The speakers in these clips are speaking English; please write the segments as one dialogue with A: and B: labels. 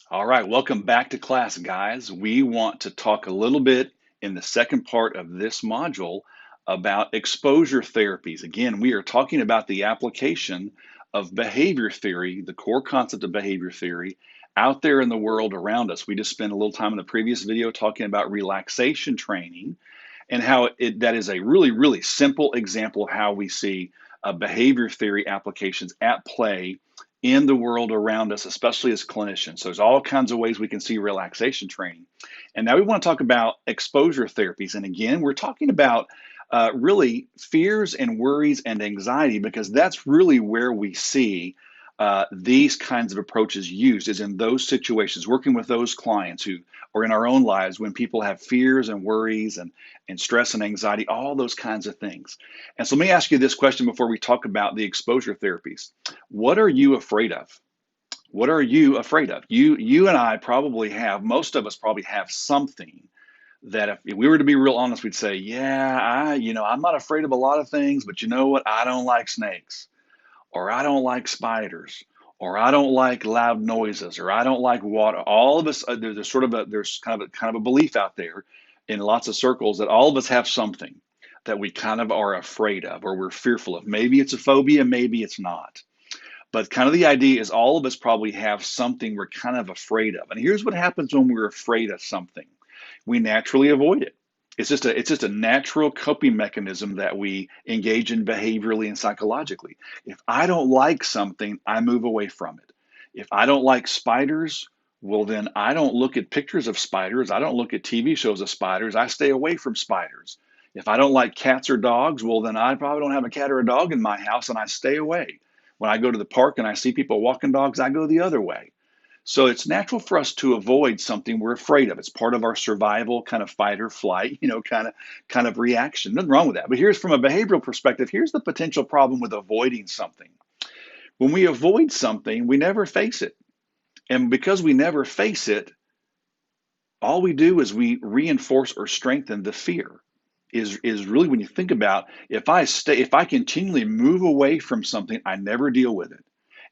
A: All right, welcome back to class, guys. We want to talk a little bit in the second part of this module about exposure therapies. Again, we are talking about the application of behavior theory, the core concept of behavior theory, out there in the world around us. We just spent a little time in the previous video talking about relaxation training and how that is a really, really simple example of how we see behavior theory applications at play in the world around us, especially as clinicians. So there's all kinds of ways we can see relaxation training. And now we want to talk about exposure therapies. And again, we're talking about really fears and worries and anxiety because that's really where we see these kinds of approaches used is in those situations, working with those clients who or in our own lives when people have fears and worries and stress and anxiety, all those kinds of things. And so let me ask you this question before we talk about the exposure therapies. What are you afraid of? What are you afraid of? You and I probably have, most of us probably have something that if we were to be real honest, we'd say, yeah, I'm not afraid of a lot of things, but you know what? I don't like snakes, or I don't like spiders, or I don't like loud noises, or I don't like water. All of us, there's kind of a belief out there in lots of circles that all of us have something that we kind of are afraid of or we're fearful of. Maybe it's a phobia, maybe it's not. But kind of the idea is all of us probably have something we're kind of afraid of. And here's what happens when we're afraid of something. We naturally avoid it. It's just a natural coping mechanism that we engage in behaviorally and psychologically. If I don't like something, I move away from it. If I don't like spiders, well then I don't look at pictures of spiders. I don't look at TV shows of spiders. I stay away from spiders. If I don't like cats or dogs, well then I probably don't have a cat or a dog in my house and I stay away. When I go to the park and I see people walking dogs, I go the other way. So it's natural for us to avoid something we're afraid of. It's part of our survival kind of fight or flight, kind of reaction. Nothing wrong with that. But here's from a behavioral perspective, here's the potential problem with avoiding something. When we avoid something, we never face it. And because we never face it, all we do is we reinforce or strengthen the fear. Is really when you think about if I continually move away from something, I never deal with it.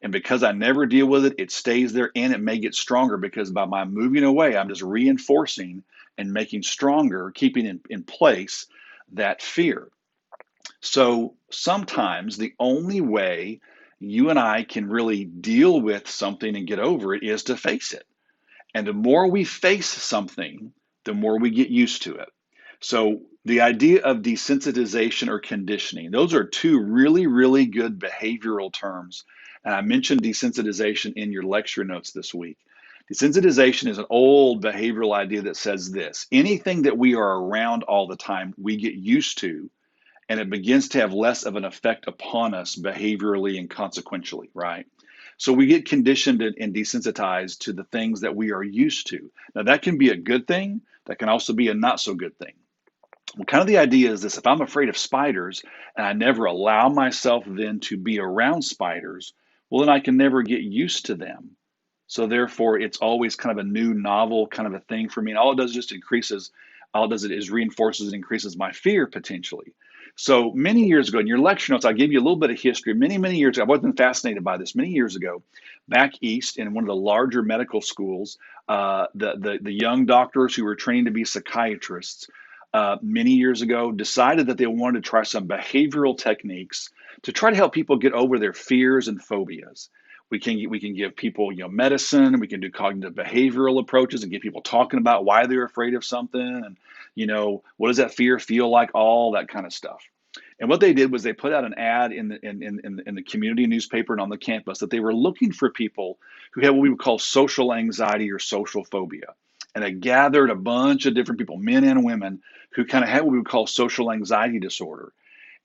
A: And because I never deal with it, it stays there and it may get stronger because by my moving away, I'm just reinforcing and making stronger, keeping in place that fear. So sometimes the only way you and I can really deal with something and get over it is to face it. And the more we face something, the more we get used to it. So the idea of desensitization or conditioning, those are two really, really good behavioral terms. And I mentioned desensitization in your lecture notes this week. Desensitization is an old behavioral idea that says this: anything that we are around all the time, we get used to, and it begins to have less of an effect upon us behaviorally and consequentially, right? So we get conditioned and desensitized to the things that we are used to. Now, that can be a good thing, that can also be a not so good thing. Well, kind of the idea is this: if I'm afraid of spiders and I never allow myself then to be around spiders, well, then I can never get used to them. So therefore, it's always kind of a new, novel kind of a thing for me. And all it does is reinforces and increases my fear potentially. So many years ago, in your lecture notes, I'll give you a little bit of history. Many, many years ago, I've always been fascinated by this. Many years ago, back east in one of the larger medical schools, the young doctors who were trained to be psychiatrists many years ago decided that they wanted to try some behavioral techniques to try to help people get over their fears and phobias. We can give people medicine. We can do cognitive behavioral approaches and get people talking about why they're afraid of something and what does that fear feel like, all that kind of stuff. And what they did was they put out an ad in the community newspaper and on the campus that they were looking for people who had what we would call social anxiety or social phobia. And they gathered a bunch of different people, men and women, who kind of had what we would call social anxiety disorder.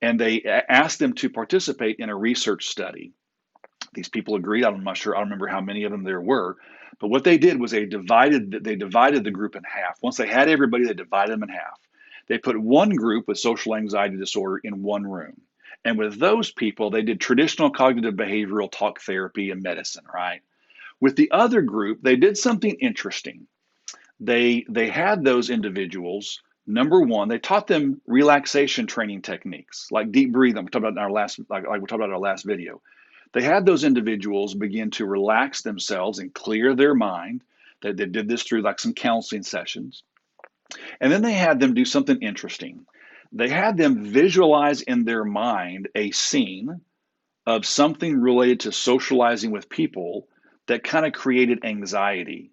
A: And they asked them to participate in a research study. These people agreed. I'm not sure. I don't remember how many of them there were. But what they did was they divided the group in half. Once they had everybody, they divided them in half. They put one group with social anxiety disorder in one room. And with those people, they did traditional cognitive behavioral talk therapy and medicine, right? With the other group, they did something interesting. They had those individuals, number one, they taught them relaxation training techniques like deep breathing. We talked about in our last, like we talked about in our last video. They had those individuals begin to relax themselves and clear their mind They did this through like some counseling sessions. And then they had them do something interesting. They had them visualize in their mind a scene of something related to socializing with people that kind of created anxiety.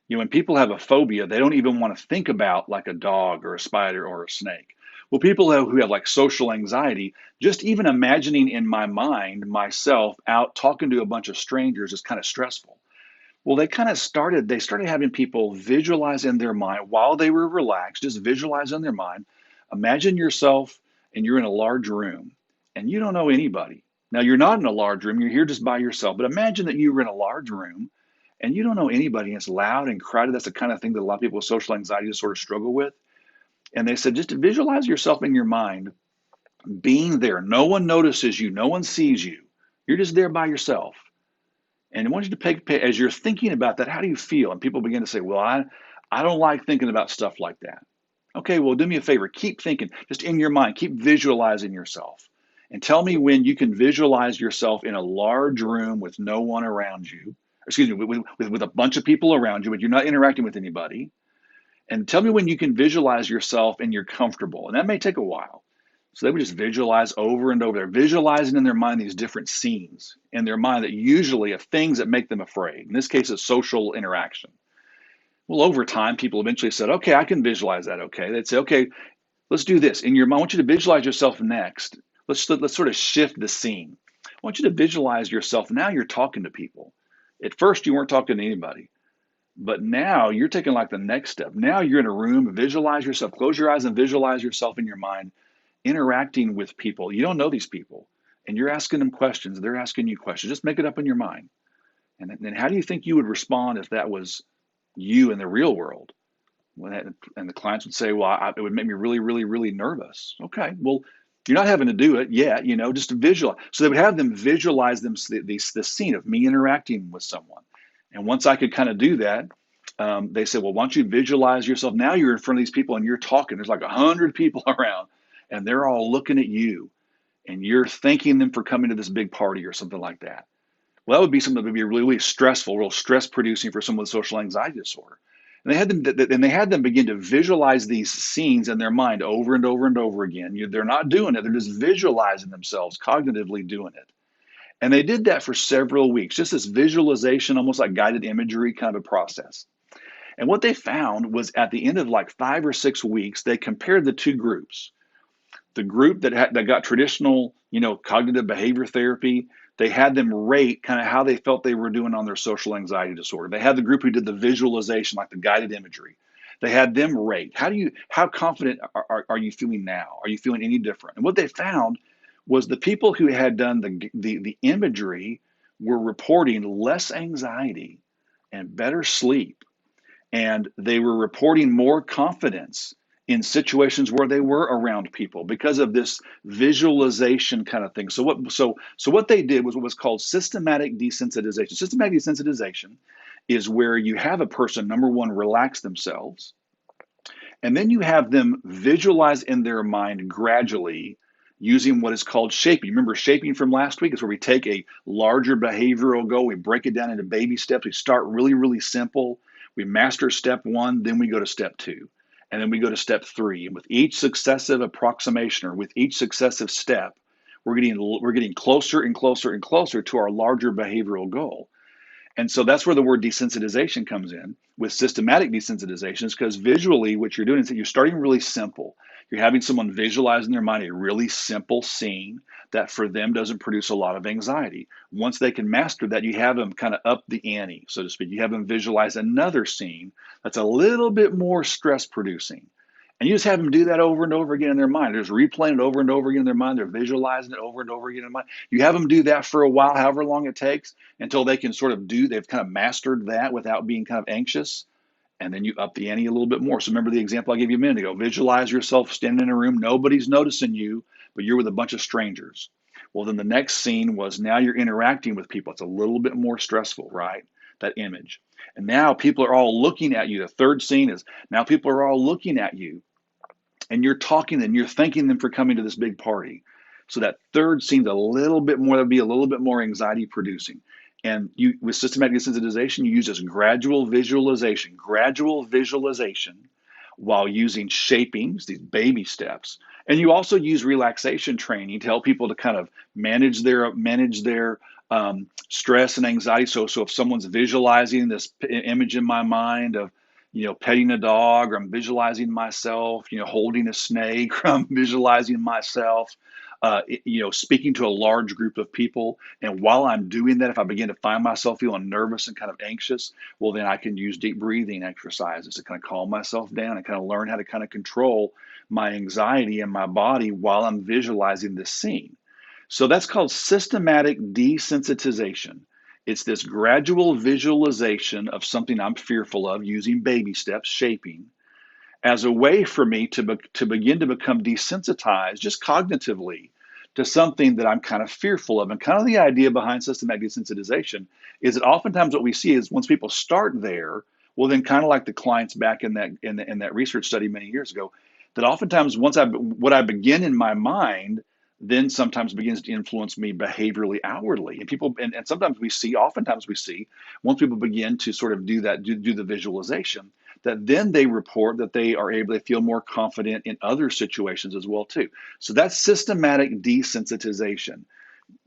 A: When people have a phobia, they don't even want to think about like a dog or a spider or a snake. Well, people who have like social anxiety, just even imagining in my mind myself out talking to a bunch of strangers is kind of stressful. Well, they started having people visualize in their mind while they were relaxed, just visualize in their mind. Imagine yourself and you're in a large room and you don't know anybody. Now, you're not in a large room, you're here just by yourself, but imagine that you were in a large room and you don't know anybody and it's loud and crowded. That's the kind of thing that a lot of people with social anxiety just sort of struggle with. And they said, just visualize yourself in your mind being there. No one notices you, no one sees you. You're just there by yourself. And I want you to pay, as you're thinking about that, how do you feel? And people begin to say, well, I don't like thinking about stuff like that. Okay, well, do me a favor. Keep thinking, just in your mind, keep visualizing yourself. And tell me when you can visualize yourself in a large room with no one around you, excuse me, with a bunch of people around you, but you're not interacting with anybody. And tell me when you can visualize yourself and you're comfortable. And that may take a while. So they would just visualize over and over. They're visualizing in their mind these different scenes in their mind that usually are things that make them afraid. In this case, it's social interaction. Well, over time, people eventually said, okay, I can visualize that. Okay. They'd say, okay, let's do this. In your mind, I want you to visualize yourself next. Let's sort of shift the scene. I want you to visualize yourself. Now you're talking to people. At first, you weren't talking to anybody. But now you're taking like the next step. Now you're in a room, visualize yourself, close your eyes and visualize yourself in your mind interacting with people. You don't know these people and you're asking them questions. They're asking you questions. Just make it up in your mind. And then how do you think you would respond if that was you in the real world? And the clients would say, well, it would make me really, really, really nervous. Okay, well, you're not having to do it yet, just visualize. So they would have them visualize the scene of me interacting with someone. And once I could kind of do that, they said, well, why don't you visualize yourself? Now you're in front of these people and you're talking. There's like 100 people around and they're all looking at you and you're thanking them for coming to this big party or something like that. Well, that would be something that would be really, really stressful, real stress producing for someone with social anxiety disorder. And they had them begin to visualize these scenes in their mind over and over and over again. They're not doing it. They're just visualizing themselves, cognitively doing it. And they did that for several weeks, just this visualization, almost like guided imagery kind of a process. And what they found was at the end of like 5 or 6 weeks, they compared the two groups. The group that got traditional, cognitive behavior therapy, they had them rate kind of how they felt they were doing on their social anxiety disorder. They had the group who did the visualization, like the guided imagery. They had them rate. How confident are you feeling now? Are you feeling any different? And what they found was the people who had done the imagery were reporting less anxiety and better sleep. And they were reporting more confidence in situations where they were around people because of this visualization kind of thing. So what they did was what was called systematic desensitization. Systematic desensitization is where you have a person, number one, relax themselves, and then you have them visualize in their mind gradually using what is called shaping. Remember shaping from last week is where we take a larger behavioral goal, we break it down into baby steps. We start really, really simple. We master step one, then we go to step two. And then we go to step three. And with each successive approximation or with each successive step, we're getting closer and closer and closer to our larger behavioral goal. And so that's where the word desensitization comes in with systematic desensitization, is because visually what you're doing is that you're starting really simple. You're having someone visualize in their mind a really simple scene that for them doesn't produce a lot of anxiety. Once they can master that, you have them kind of up the ante, so to speak. You have them visualize another scene that's a little bit more stress producing. And you just have them do that over and over again in their mind. They're just replaying it over and over again in their mind. They're visualizing it over and over again in their mind. You have them do that for a while, however long it takes, until they can they've kind of mastered that without being kind of anxious. And then you up the ante a little bit more. So remember the example I gave you a minute ago. Visualize yourself standing in a room. Nobody's noticing you, but you're with a bunch of strangers. Well, then the next scene was now you're interacting with people. It's a little bit more stressful, right? That image. And now people are all looking at you. The third scene is now people are all looking at you and you're talking and you're thanking them for coming to this big party. So that third scene, that would be a little bit more anxiety producing. And with systematic desensitization, you use this gradual visualization while using shapings, these baby steps. And you also use relaxation training to help people to kind of manage their stress and anxiety. So if someone's visualizing this image in my mind of, petting a dog, or I'm visualizing myself, holding a snake, or I'm visualizing myself, speaking to a large group of people. And while I'm doing that, if I begin to find myself feeling nervous and kind of anxious, well, then I can use deep breathing exercises to kind of calm myself down and kind of learn how to kind of control my anxiety and my body while I'm visualizing this scene. So that's called systematic desensitization. It's this gradual visualization of something I'm fearful of using baby steps, shaping, as a way for me to begin to become desensitized just cognitively to something that I'm kind of fearful of. And kind of the idea behind systematic desensitization is that oftentimes what we see is once people start there, well, then kind of like the clients back in that research study many years ago, that oftentimes what I begin in my mind then sometimes begins to influence me behaviorally outwardly. And oftentimes we see once people begin to sort of do the visualization, that then they report that they are able to feel more confident in other situations as well too. So that's systematic desensitization.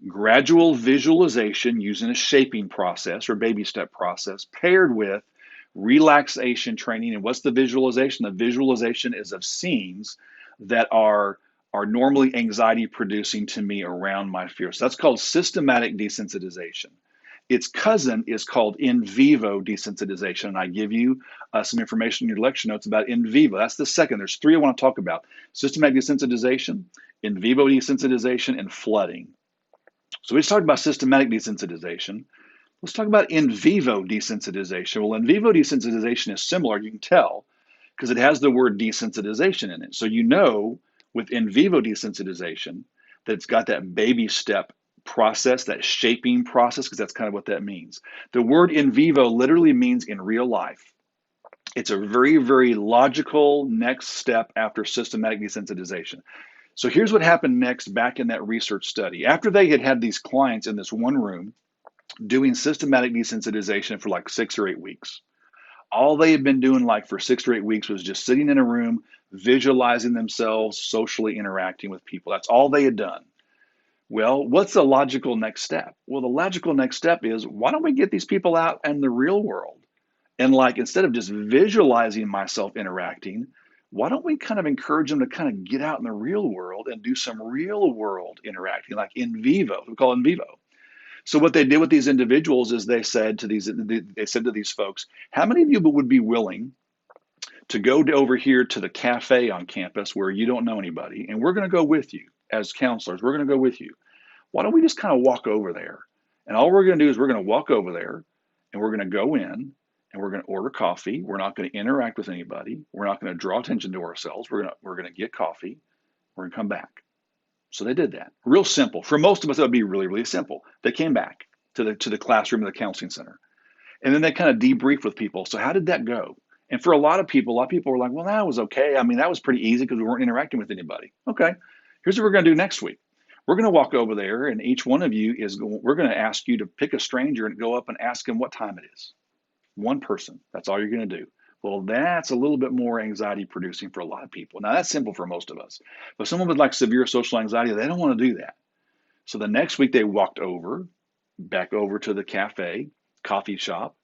A: Gradual visualization using a shaping process or baby step process paired with relaxation training. And what's the visualization? The visualization is of scenes that are normally anxiety producing to me around my fear. So that's called systematic desensitization. Its cousin is called in vivo desensitization. And I give you some information in your lecture notes about in vivo. That's the second. There's three I want to talk about: systematic desensitization, in vivo desensitization, and flooding. So we just talked about systematic desensitization. Let's talk about in vivo desensitization. Well, in vivo desensitization is similar, you can tell, because it has the word desensitization in it. So with in vivo desensitization that it's got that baby step process, that shaping process, because that's kind of what that means. The word in vivo literally means in real life. It's a very, very logical next step after systematic desensitization. So here's what happened next back in that research study. After they had these clients in this one room doing systematic desensitization for like 6 or 8 weeks, all they had been doing like for 6 or 8 weeks was just sitting in a room, visualizing themselves, socially interacting with people. That's all they had done. Well, what's the logical next step? Well, the logical next step is, why don't we get these people out in the real world? And like, instead of just visualizing myself interacting, why don't we kind of encourage them to kind of get out in the real world and do some real world interacting, like in vivo, we call it in vivo. So what they did with these individuals is they said to these folks, how many of you would be willing to go over here to the cafe on campus where you don't know anybody, and we're going to go with you as counselors. We're going to go with you. Why don't we just kind of walk over there? And all we're going to do is we're going to walk over there, and we're going to go in, and we're going to order coffee. We're not going to interact with anybody. We're not going to draw attention to ourselves. We're going to get coffee. We're going to come back. So they did that. Real simple. For most of us, that would be really, really simple. They came back to the classroom of the counseling center. And then they kind of debriefed with people. So how did that go? And for a lot of people were like, well, that was okay. I mean, that was pretty easy because we weren't interacting with anybody. Okay, here's what we're going to do next week. We're going to walk over there, and each one of you we're going to ask you to pick a stranger and go up and ask him what time it is. One person. That's all you're going to do. Well, that's a little bit more anxiety producing for a lot of people. Now, that's simple for most of us. But someone with like severe social anxiety, they don't want to do that. So the next week they walked back over to the coffee shop,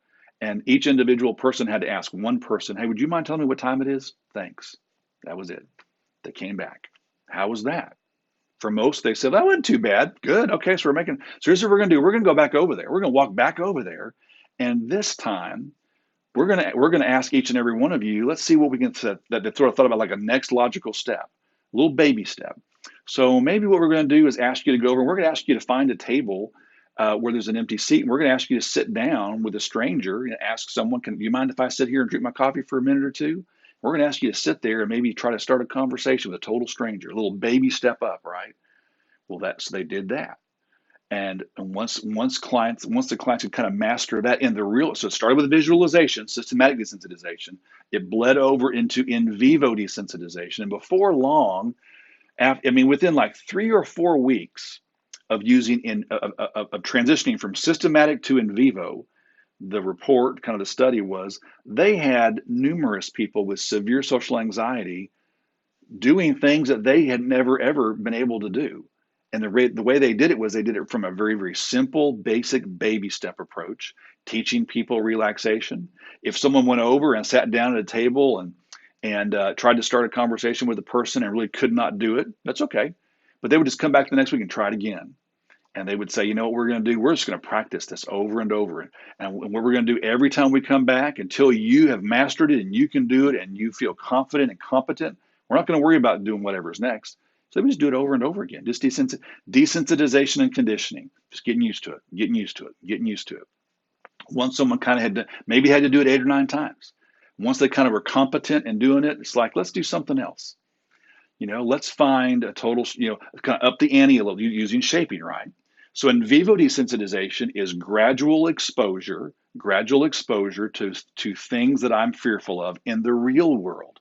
A: and each individual person had to ask one person, hey, would you mind telling me what time it is? Thanks. That was it. They came back. How was that? For most, they said, that wasn't too bad. Good. Okay, so here's what we're going to do. We're going to go back over there. We're going to walk back over there. And this time, we're going to ask each and every one of you, let's see what we can set, that they sort of thought about like a next logical step, a little baby step. So maybe what we're going to do is ask you to go over, and we're going to ask you to find a table where there's an empty seat, and we're going to ask you to sit down with a stranger and ask someone, do you mind if I sit here and drink my coffee for a minute or two? We're going to ask you to sit there and maybe try to start a conversation with a total stranger, a little baby step up, right? Well, so they did that. And once the clients could kind of master that so it started with visualization, systematic desensitization. It bled over into in vivo desensitization. And before long, within like 3 or 4 weeks, of using of transitioning from systematic to in vivo, the report, kind of the study was, they had numerous people with severe social anxiety doing things that they had never ever been able to do. And the way they did it was they did it from a very, very simple, basic baby step approach, teaching people relaxation. If someone went over and sat down at a table and tried to start a conversation with a person and really could not do it, that's okay. But they would just come back the next week and try it again. And they would say, you know what we're going to do? We're just going to practice this over and over. And what we're going to do every time we come back until you have mastered it and you can do it and you feel confident and competent, we're not going to worry about doing whatever's next. So we just do it over and over again. Just desensitization and conditioning, just getting used to it, getting used to it, getting used to it. Once someone kind of maybe had to do it 8 or 9 times. Once they kind of were competent in doing it, it's like, let's do something else. Let's find a total, kind of up the ante a little using shaping, right? So in vivo desensitization is gradual exposure to things that I'm fearful of in the real world.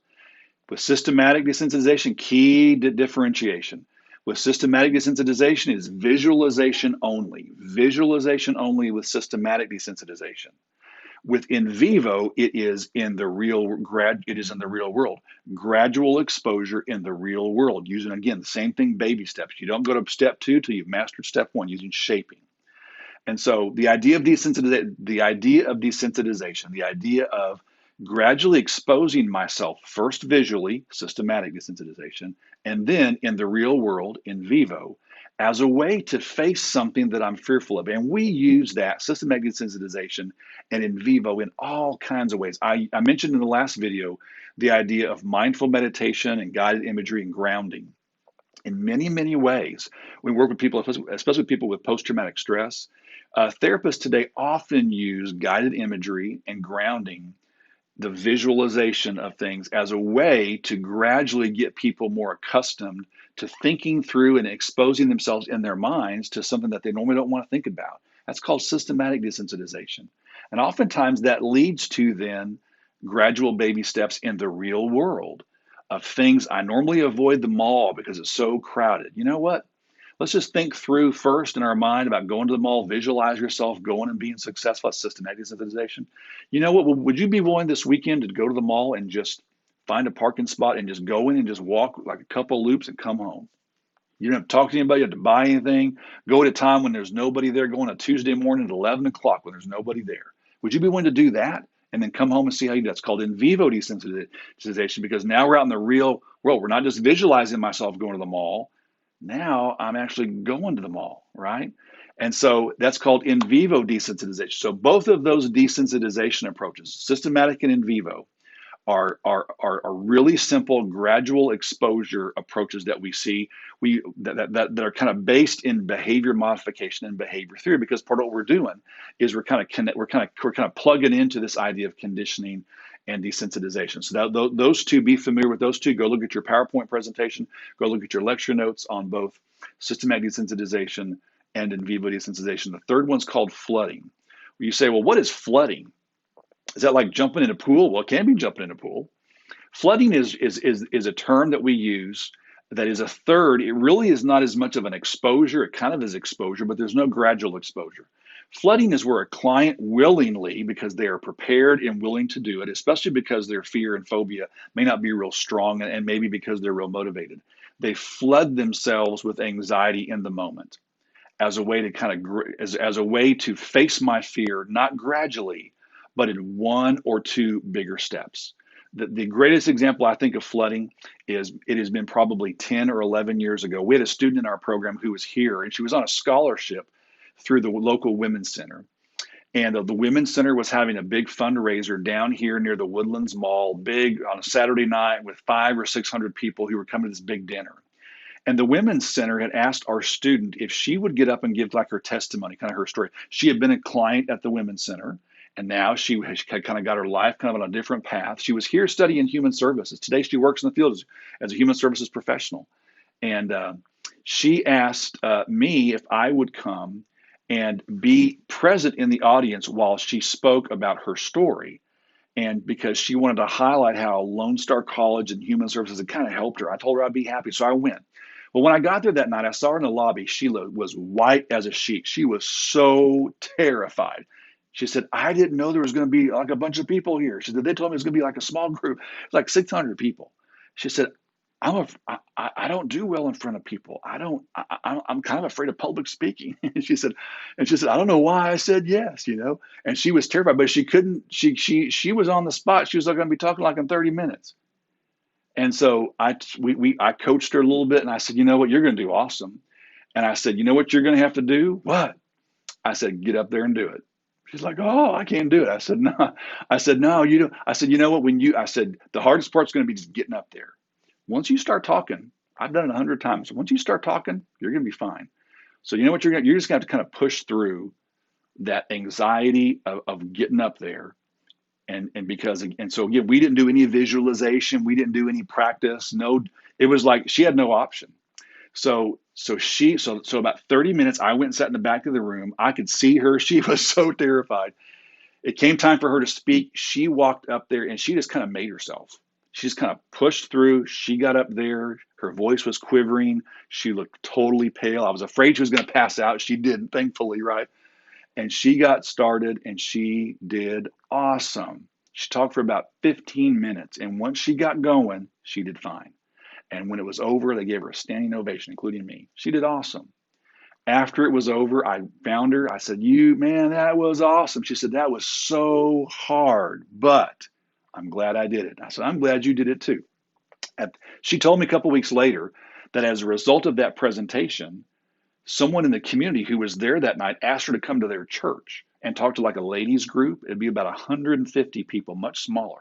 A: With systematic desensitization, key differentiation. With systematic desensitization is visualization only with systematic desensitization. With in vivo, it is in the real world. Gradual exposure in the real world, using again the same thing, baby steps. You don't go to step 2 till you've mastered step 1 using shaping. And so the idea of desensitization, the idea of gradually exposing myself first visually, systematic desensitization, and then in the real world, in vivo, as a way to face something that I'm fearful of. And we use that systematic desensitization and in vivo in all kinds of ways. I mentioned in the last video the idea of mindful meditation and guided imagery and grounding. In many, many ways, we work with people, especially people with post-traumatic stress. Therapists today often use guided imagery and grounding, the visualization of things, as a way to gradually get people more accustomed to thinking through and exposing themselves in their minds to something that they normally don't want to think about. That's called systematic desensitization. And oftentimes that leads to then gradual baby steps in the real world of things. I normally avoid the mall because it's so crowded. You know what? Let's just think through first in our mind about going to the mall, visualize yourself going and being successful at systematic desensitization. You know what? Would you be willing this weekend to go to the mall and just find a parking spot and just go in and just walk like a couple loops and come home? You don't have to talk to anybody, you don't have to buy anything. Go at a time when there's nobody there, go on a Tuesday morning at 11 o'clock when there's nobody there. Would you be willing to do that and then come home and see how you do? That's called in vivo desensitization, because now we're out in the real world. We're not just visualizing myself going to the mall. Now I'm actually going to the mall, right? And so that's called in vivo desensitization. So both of those desensitization approaches, systematic and in vivo, are really simple, gradual exposure approaches that we see. That are kind of based in behavior modification and behavior theory, because part of what we're doing is we're kind of plugging into this idea of conditioning and desensitization. So those two, be familiar with those two. Go look at your PowerPoint presentation. Go look at your lecture notes on both systematic desensitization and in vivo desensitization. The third one's called flooding. You say, well, what is flooding? Is that like jumping in a pool? Well, it can be jumping in a pool. Flooding is a term that we use that is a third. It really is not as much of an exposure. It kind of is exposure, but there's no gradual exposure. Flooding is where a client willingly, because they are prepared and willing to do it, especially because their fear and phobia may not be real strong, and maybe because they're real motivated, they flood themselves with anxiety in the moment as a way to as a way to face my fear, not gradually, but in 1 or 2 bigger steps. The greatest example I think of flooding is, it has been probably 10 or 11 years ago. We had a student in our program who was here, and she was on a scholarship through the local women's center. And the women's center was having a big fundraiser down here near the Woodlands Mall, big on a Saturday night, with 500 or 600 people who were coming to this big dinner. And the Women's Center had asked our student if she would get up and give like her testimony, kind of her story. She had been a client at the Women's Center, and now she had kind of got her life kind of on a different path. She was here studying human services. Today she works in the field as a human services professional. And she asked me if I would come and be present in the audience while she spoke about her story. And because she wanted to highlight how Lone Star College and human services had kind of helped her, I told her I'd be happy. So I went. Well, when I got there that night, I saw her in the lobby. She was white as a sheet. She was so terrified. She said, I didn't know there was going to be like a bunch of people here. She said, they told me it was going to be like a small group, like 600 people. She said, I don't do well in front of people. I'm kind of afraid of public speaking. And she said, I don't know why I said yes, you know. And she was terrified, but she couldn't. She was on the spot. She was going to be talking like in 30 minutes. And so I coached her a little bit, and I said, you know what, you're going to do awesome. And I said, you know what you're going to have to do? What? I said, get up there and do it. She's like, oh, I can't do it. I said, no. I said, no, you don't. I said, you know what? I said, the hardest part's going to be just getting up there. Once you start talking, I've done it 100 times. Once you start talking, you're going to be fine. So you know what you're just going to have to kind of push through that anxiety of getting up there. And so again, we didn't do any visualization. We didn't do any practice. No, it was like she had no option. So about 30 minutes, I went and sat in the back of the room. I could see her. She was so terrified. It came time for her to speak. She walked up there and she just kind of made herself. She just kind of pushed through. She got up there. Her voice was quivering. She looked totally pale. I was afraid she was going to pass out. She didn't, thankfully, right? And she got started and she did awesome. She talked for about 15 minutes. And once she got going, she did fine. And when it was over, they gave her a standing ovation, including me. She did awesome. After it was over, I found her. I said, man, that was awesome. She said, that was so hard, but I'm glad I did it. I said, I'm glad you did it too. She told me a couple of weeks later that as a result of that presentation, someone in the community who was there that night asked her to come to their church and talk to like a ladies group. It'd be about 150 people, much smaller.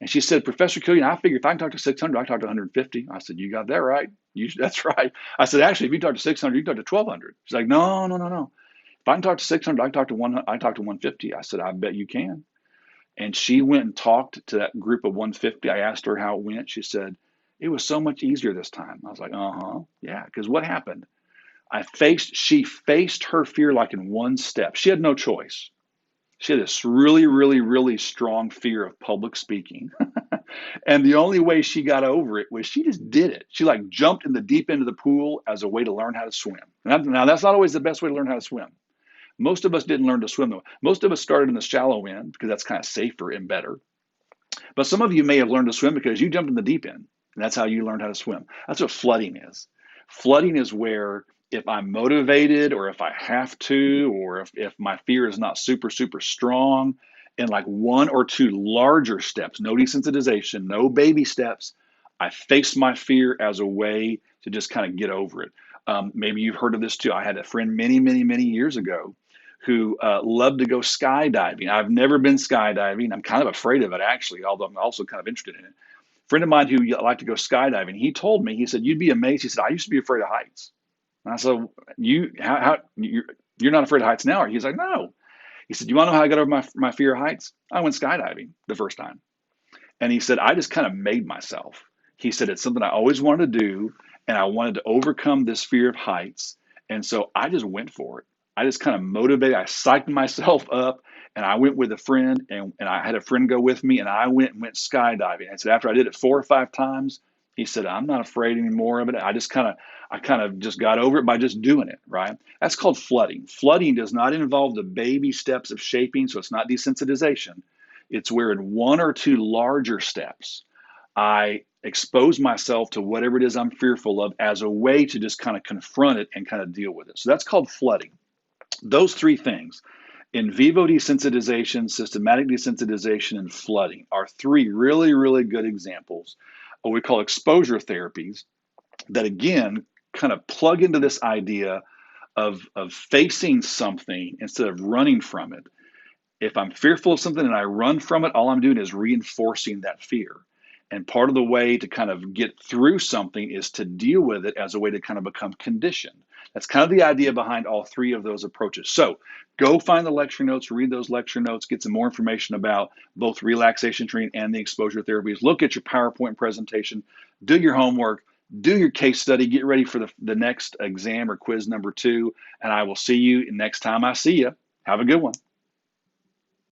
A: And she said, Professor Killian, I figure if I can talk to 600, I can talk to 150. I said, you got that right. That's right. I said, actually, if you talk to 600, you can talk to 1,200. She's like, no, no, no, no. If I can talk to 600, I can talk to 100. I talk to 150. I said, I bet you can. And she went and talked to that group of 150. I asked her how it went. She said, it was so much easier this time. I was like, yeah, because what happened? She faced her fear like in one step. She had no choice. She had this really, really, really strong fear of public speaking. And the only way she got over it was she just did it. She like jumped in the deep end of the pool as a way to learn how to swim. Now that's not always the best way to learn how to swim. Most of us didn't learn to swim though. Most of us started in the shallow end because that's kind of safer and better. But some of you may have learned to swim because you jumped in the deep end. And that's how you learned how to swim. That's what flooding is. Flooding is where if I'm motivated or if I have to, or if my fear is not super, super strong, in like one or two larger steps, no desensitization, no baby steps, I face my fear as a way to just kind of get over it. Maybe you've heard of this too. I had a friend many, many, many years ago who loved to go skydiving. I've never been skydiving. I'm kind of afraid of it, actually, although I'm also kind of interested in it. A friend of mine who liked to go skydiving, he told me, he said, you'd be amazed. He said, I used to be afraid of heights. And I said, you're not afraid of heights now? He's like, no. He said, you want to know how I got over my fear of heights? I went skydiving the first time. And he said, I just kind of made myself. He said, it's something I always wanted to do, and I wanted to overcome this fear of heights. And so I just went for it. I just kind of motivated. I psyched myself up, and I went with a friend, and I had a friend go with me, and I went skydiving. I said, after I did it 4 or 5 times, he said, I'm not afraid anymore of it. I kind of just got over it by just doing it, right? That's called flooding. Flooding does not involve the baby steps of shaping, so it's not desensitization. It's where in 1 or 2 larger steps, I expose myself to whatever it is I'm fearful of as a way to just kind of confront it and kind of deal with it. So that's called flooding. Those 3 things, in vivo desensitization, systematic desensitization, and flooding, are 3 really, really good examples of what we call exposure therapies that, again, kind of plug into this idea of facing something instead of running from it. If I'm fearful of something and I run from it, all I'm doing is reinforcing that fear. And part of the way to kind of get through something is to deal with it as a way to kind of become conditioned. That's kind of the idea behind all 3 of those approaches. So go find the lecture notes, read those lecture notes, get some more information about both relaxation training and the exposure therapies. Look at your PowerPoint presentation, do your homework, do your case study, get ready for the next exam or quiz number 2, and I will see you next time I see you. Have a good one.